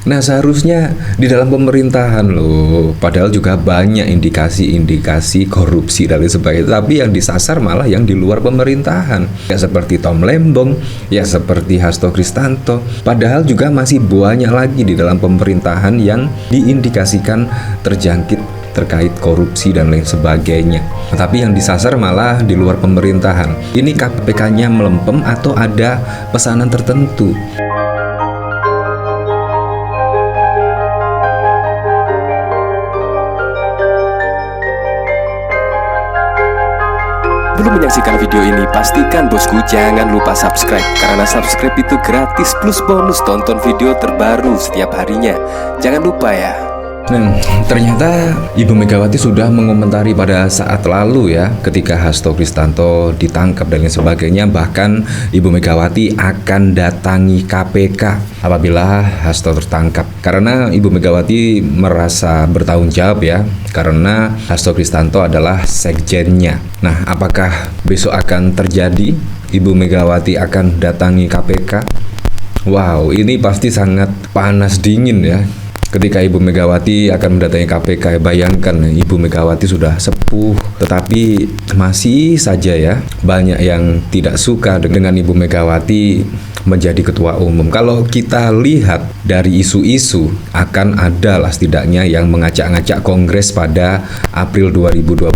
Nah, seharusnya di dalam pemerintahan loh, padahal juga banyak indikasi-indikasi korupsi dan lain sebagainya, tapi yang disasar malah yang di luar pemerintahan. Ya seperti Tom Lembong, ya seperti Hasto Kristanto. Padahal juga masih banyak lagi di dalam pemerintahan yang diindikasikan terjangkit terkait korupsi dan lain sebagainya. Tapi yang disasar malah di luar pemerintahan. Ini KPK-nya melempem atau ada pesanan tertentu? Belum menyaksikan video ini, pastikan bosku jangan lupa subscribe. Karena subscribe itu gratis plus bonus tonton video terbaru setiap harinya. Jangan lupa ya. Nah, ternyata Ibu Megawati sudah mengomentari pada saat lalu ya, ketika Hasto Kristanto ditangkap dan lain sebagainya. Bahkan Ibu Megawati akan datangi KPK apabila Hasto tertangkap. Karena Ibu Megawati merasa bertanggung jawab ya, karena Hasto Kristanto adalah sekjennya. Nah, apakah besok akan terjadi Ibu Megawati akan datangi KPK? Wow, ini pasti sangat panas dingin ya. Ketika Ibu Megawati akan mendatangi KPK, bayangkan Ibu Megawati sudah sepuh, tetapi masih saja ya banyak yang tidak suka dengan Ibu Megawati menjadi ketua umum. Kalau kita lihat dari isu-isu, akan ada lah setidaknya yang mengacak-ngacak Kongres pada April 2025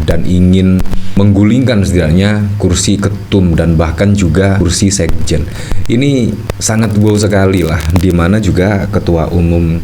dan ingin menggulingkan setidaknya kursi ketum dan bahkan juga kursi sekjen. Ini sangat wow sekali lah, di mana juga ketua umum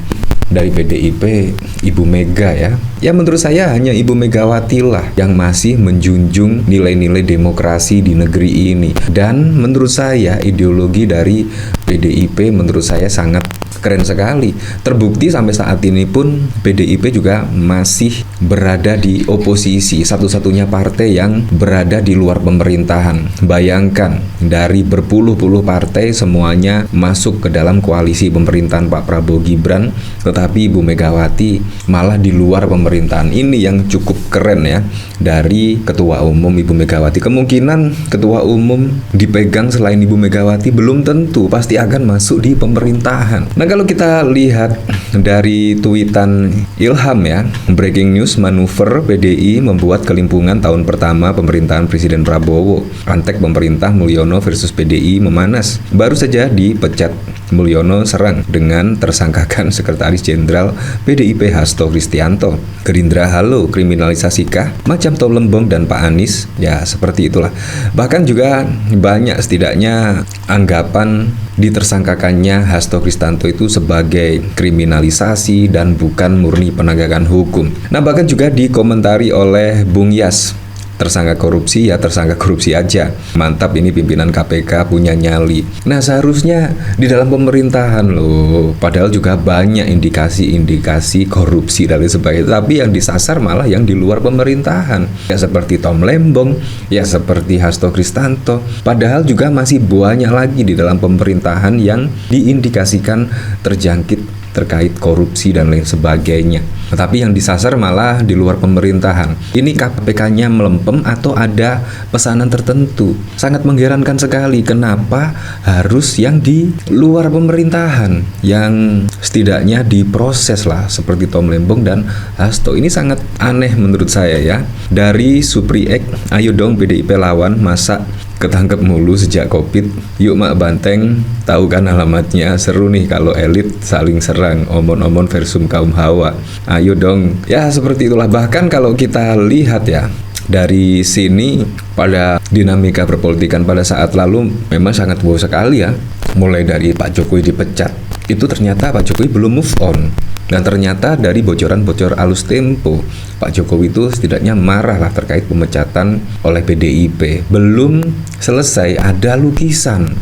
dari PDIP Ibu Mega ya. Ya menurut saya hanya Ibu Megawati lah yang masih menjunjung nilai-nilai demokrasi di negeri ini. Dan menurut saya ideologi dari PDIP menurut saya sangat keren sekali. Terbukti sampai saat ini pun PDIP juga masih berada di oposisi, satu-satunya partai yang berada di luar pemerintahan. Bayangkan, dari berpuluh-puluh partai semuanya masuk ke dalam koalisi pemerintahan Pak Prabowo Gibran, tetapi Ibu Megawati malah di luar pemerintahan. Ini yang cukup keren ya dari Ketua Umum Ibu Megawati. Kemungkinan Ketua Umum dipegang selain Ibu Megawati belum tentu pasti akan masuk di pemerintahan. Nah, kalau kita lihat dari tweetan Ilham ya, breaking news, manuver PDI membuat kelimpungan tahun pertama pemerintahan Presiden Prabowo. Antek pemerintah Mulyono versus PDI memanas. Baru saja dipecat, Mulyono serang dengan tersangkakan Sekretaris Jenderal PDIP Hasto Kristianto. Gerindra halo, kriminalisasikah macam Tom Lembong dan Pak Anies? Ya seperti itulah. Bahkan juga banyak setidaknya anggapan ditersangkakannya Hasto Kristanto itu sebagai kriminalisasi dan bukan murni penegakan hukum. Nah, bahkan juga dikomentari oleh Bung Yas, tersangka korupsi ya tersangka korupsi aja. Mantap, ini pimpinan KPK punya nyali. Nah, seharusnya di dalam pemerintahan loh, padahal juga banyak indikasi-indikasi korupsi dan lain sebagainya, tapi yang disasar malah yang di luar pemerintahan. Ya seperti Tom Lembong, ya seperti Hasto Kristanto. Padahal juga masih banyak lagi di dalam pemerintahan yang diindikasikan terjangkit terkait korupsi dan lain sebagainya. Tetapi yang disasar malah di luar pemerintahan. Ini KPK-nya melempem atau ada pesanan tertentu. Sangat mengherankan sekali kenapa harus yang di luar pemerintahan, yang setidaknya diproses lah seperti Tom Lembong dan Hasto. Ini sangat aneh menurut saya ya. Dari Supriek, ayo dong PDIP lawan, masa ketangkep mulu sejak Covid. Yuk Mak Banteng, tahu kan alamatnya. Seru nih kalau elit saling serang, omon-omon versum kaum hawa. Ayo dong. Ya seperti itulah. Bahkan kalau kita lihat ya, dari sini pada dinamika perpolitikan pada saat lalu memang sangat wow sekali ya. Mulai dari Pak Jokowi dipecat, itu ternyata Pak Jokowi belum move on. Dan ternyata dari bocoran-bocor alus tempo, Pak Jokowi itu setidaknya marah lah terkait pemecatan oleh PDIP. Belum selesai, ada lukisan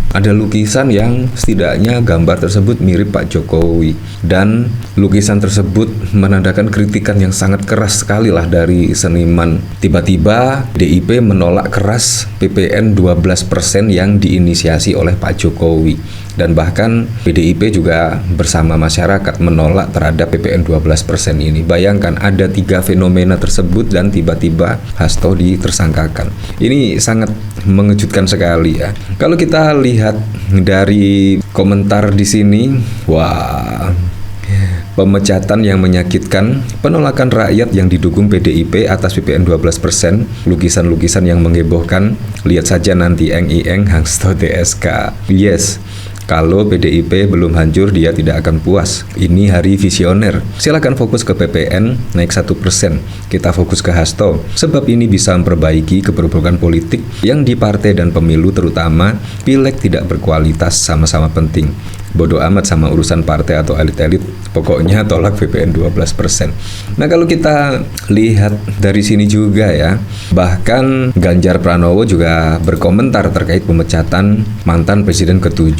yang setidaknya gambar tersebut mirip Pak Jokowi. Dan lukisan tersebut menandakan kritikan yang sangat keras sekali lah dari seniman. Tiba-tiba PDIP menolak keras PPN 12% yang diinisiasi oleh Pak Jokowi. Dan bahkan PDIP juga bersama masyarakat menolak terhadap PPN 12% ini. Bayangkan ada 3 fenomena tersebut dan tiba-tiba Hasto ditersangkakan. Ini sangat mengejutkan sekali ya. Kalau kita lihat dari komentar di sini, wah, pemecatan yang menyakitkan, penolakan rakyat yang didukung PDIP atas PPN 12%, lukisan-lukisan yang menghebohkan, lihat saja nanti Eng Hasto TSK. Yes, kalau PDIP belum hancur, dia tidak akan puas. Ini hari visioner. Silakan fokus ke PPN naik 1%. Kita fokus ke Hasto. Sebab ini bisa memperbaiki keberpihakan politik yang di partai dan pemilu, terutama pileg tidak berkualitas, sama-sama penting. Bodoh amat sama urusan partai atau elit-elit, pokoknya tolak PPN 12%. Nah, kalau kita lihat dari sini juga ya, bahkan Ganjar Pranowo juga berkomentar terkait pemecatan mantan Presiden ke-7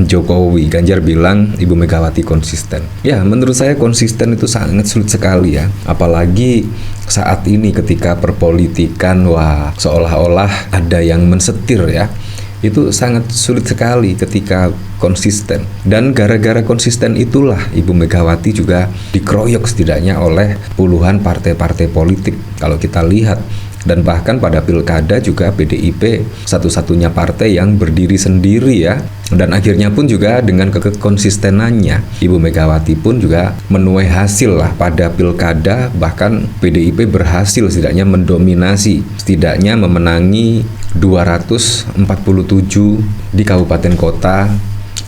Jokowi. Ganjar bilang Ibu Megawati konsisten. Ya, menurut saya konsisten itu sangat sulit sekali ya, apalagi saat ini ketika perpolitikan, wah, seolah-olah ada yang mensetir ya. Itu sangat sulit sekali ketika konsisten. Dan gara-gara konsisten itulah Ibu Megawati juga dikeroyok setidaknya oleh puluhan partai-partai politik kalau kita lihat. Dan bahkan pada pilkada juga PDIP satu-satunya partai yang berdiri sendiri ya. Dan akhirnya pun juga dengan kekonsistenannya Ibu Megawati pun juga menuai hasil lah pada pilkada. Bahkan PDIP berhasil setidaknya mendominasi, setidaknya memenangi 247 di kabupaten kota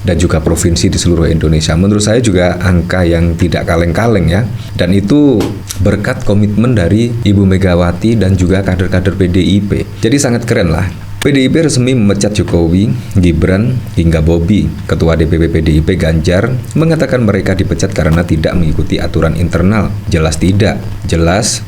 dan juga provinsi di seluruh Indonesia. Menurut saya juga angka yang tidak kaleng-kaleng ya. Dan itu berkat komitmen dari Ibu Megawati dan juga kader-kader PDIP. Jadi sangat keren lah. PDIP resmi memecat Jokowi, Gibran, hingga Bobi. Ketua DPP PDIP Ganjar mengatakan mereka dipecat karena tidak mengikuti aturan internal. Jelas tidak. Jelas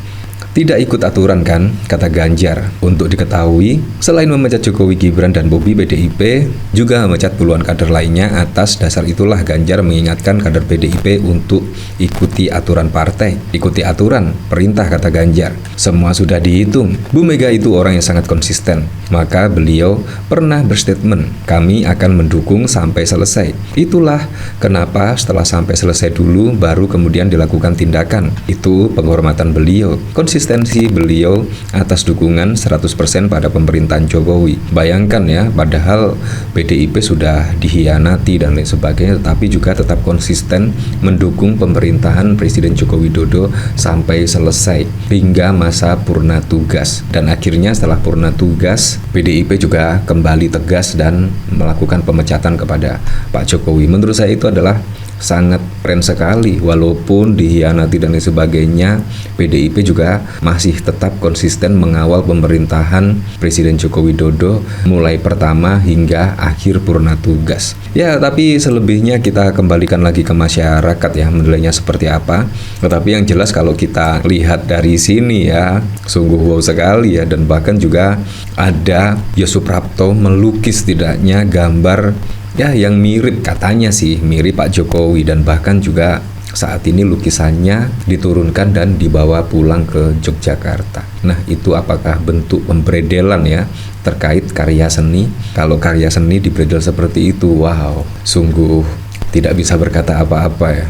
tidak ikut aturan kan, kata Ganjar. Untuk diketahui, selain memecat Jokowi, Gibran, dan Bobi, PDIP juga memecat puluhan kader lainnya. Atas dasar itulah Ganjar mengingatkan kader PDIP untuk ikuti aturan partai. Ikuti aturan, perintah, kata Ganjar. Semua sudah dihitung. Bu Mega itu orang yang sangat konsisten. Maka beliau pernah berstatement, kami akan mendukung sampai selesai. Itulah kenapa setelah sampai selesai dulu, baru kemudian dilakukan tindakan. Itu penghormatan beliau. Konsistensi beliau atas dukungan 100% pada pemerintahan Jokowi. Bayangkan ya, padahal PDIP sudah dikhianati dan lain sebagainya, tetapi juga tetap konsisten mendukung pemerintahan Presiden Joko Widodo sampai selesai hingga masa purna tugas. Dan akhirnya setelah purna tugas, PDIP juga kembali tegas dan melakukan pemecatan kepada Pak Jokowi. Menurut saya itu adalah sangat keren sekali. Walaupun dikhianati dan lain sebagainya, PDIP juga masih tetap konsisten mengawal pemerintahan Presiden Joko Widodo mulai pertama hingga akhir purna tugas. Ya, tapi selebihnya kita kembalikan lagi ke masyarakat ya, menilainya seperti apa. Tetapi yang jelas kalau kita lihat dari sini ya, sungguh wow sekali ya. Dan bahkan juga ada Yosuprapto melukis tidaknya gambar ya yang mirip, katanya sih mirip Pak Jokowi. Dan bahkan juga saat ini lukisannya diturunkan dan dibawa pulang ke Yogyakarta. Nah, itu apakah bentuk pemberedelan ya terkait karya seni? Kalau karya seni dibredel seperti itu, wow, sungguh tidak bisa berkata apa-apa ya.